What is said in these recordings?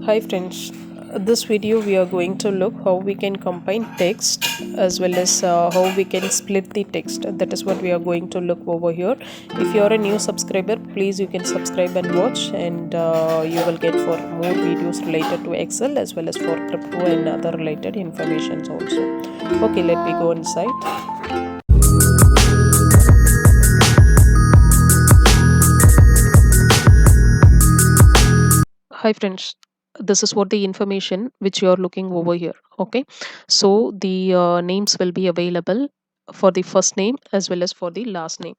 Hi friends, this video we are going to look how we can combine text as well as how we can split the text. That is what we are going to look over here. If you are a new subscriber, please you can subscribe and watch, and you will get for more videos related to Excel as well as for crypto and other related informations also. Okay, let me go inside. Hi friends, this is what the information which you are looking over here. Okay, so the names will be available for the first name as well as for the last name.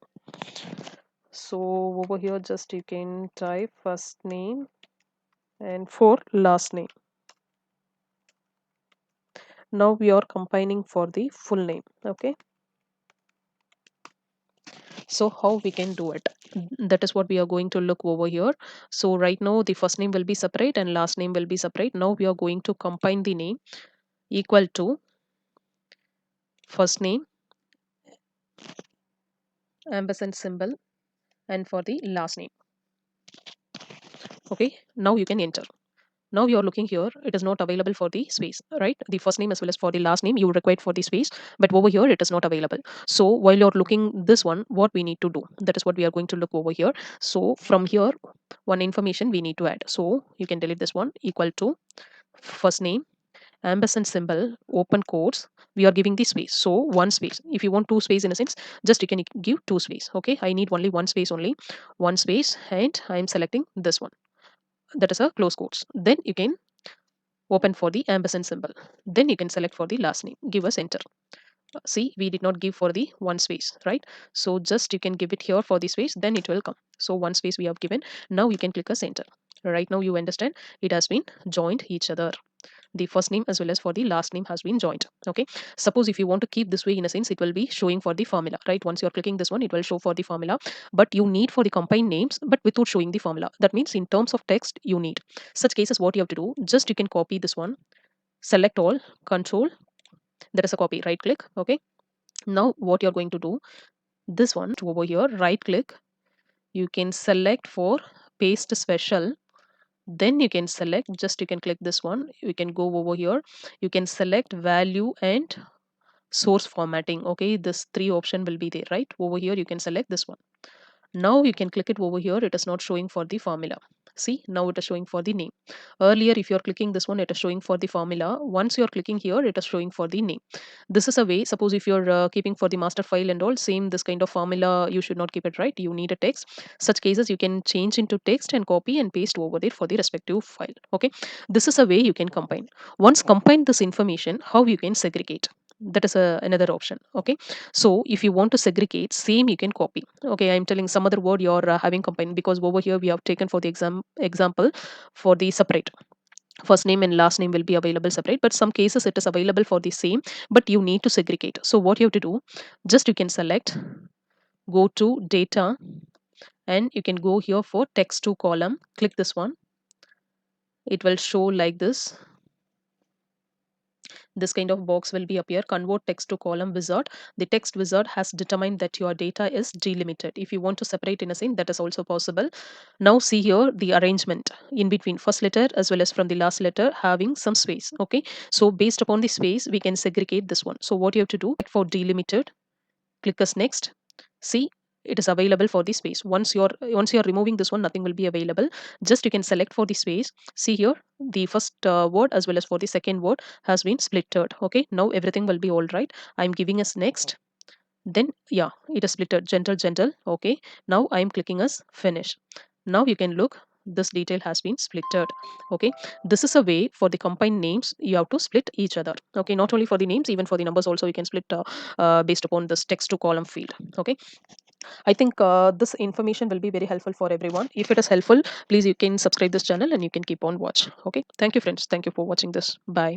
So over here just you can type first name and for last name. Now we are combining for the full name. Okay, so how we can do it, that is what we are going to look over here. So right now the first name will be separate and last name will be separate. Now we are going to combine the name equal to first name ampersand symbol and for the last name. Okay, now you can enter. Now you are looking here, it is not available for the space, right? The first name as well as for the last name you require for the space, but over here it is not available. So while you're looking this one, what we need to do, that is what we are going to look over here. So from here, one information we need to add. So you can delete this one, equal to first name ampersand symbol open quotes, we are giving the space, so one space. If you want two space in a sense, just you can give two space. Okay, I need only one space, only one space, and I am selecting this one, that is a close quotes. Then you can open for the ampersand symbol, then you can select for the last name, give us enter. See, we did not give for the one space, right? So just you can give it here for the space, then it will come. So one space we have given. Now you can click a enter. Right now you understand it has been joined each other, the first name as well as for the last name has been joined. Okay, suppose if you want to keep this way, in a sense it will be showing for the formula, right? Once you're clicking this one, it will show for the formula, but you need for the combined names but without showing the formula. That means in terms of text you need such cases, what you have to do, just you can copy this one, select all, control, there is a copy, right click. Okay, now what you're going to do, this one to over here, right click, you can select for paste special, then you can select, just you can click this one, you can go over here, you can select value and source formatting. Okay, this three option will be there, right? Over here you can select this one. Now you can click it over here, it is not showing for the formula. See, now it is showing for the name. Earlier if you're clicking this one, it is showing for the formula. Once you're clicking here, it is showing for the name. This is a way, suppose if you're keeping for the master file and all, same this kind of formula you should not keep it, right? You need a text. Such cases you can change into text and copy and paste over there for the respective file. Okay, this is a way you can combine. Once combine this information, how you can segregate, that is another option. Okay, so if you want to segregate, same you can copy. Okay, I'm telling some other word you're having combined, because over here we have taken for the example for the separate, first name and last name will be available separate, but some cases it is available for the same, but you need to segregate. So what you have to do, just you can select, go to data, and you can go here for text to column, click this one, it will show like this kind of box will be appear, convert text to column wizard. The text wizard has determined that your data is delimited. If you want to separate in a scene, that is also possible. Now see here the arrangement in between first letter as well as from the last letter having some space. Okay, so based upon the space we can segregate this one. So what you have to do, for delimited, click as next. See, it is available for the space. Once you're removing this one, nothing will be available. Just you can select for the space. See here, the first word as well as for the second word has been splitted. Okay, now everything will be all right. I'm giving us next, then yeah, it is splitted, gentle. Okay, now I'm clicking as finish. Now you can look, this detail has been splitted. Okay, this is a way for the combined names you have to split each other. Okay, not only for the names, even for the numbers also you can split based upon this text to column field. Okay, I think this information will be very helpful for everyone. If it is helpful, please you can subscribe this channel and you can keep on watch. Okay, thank you friends, thank you for watching this. Bye.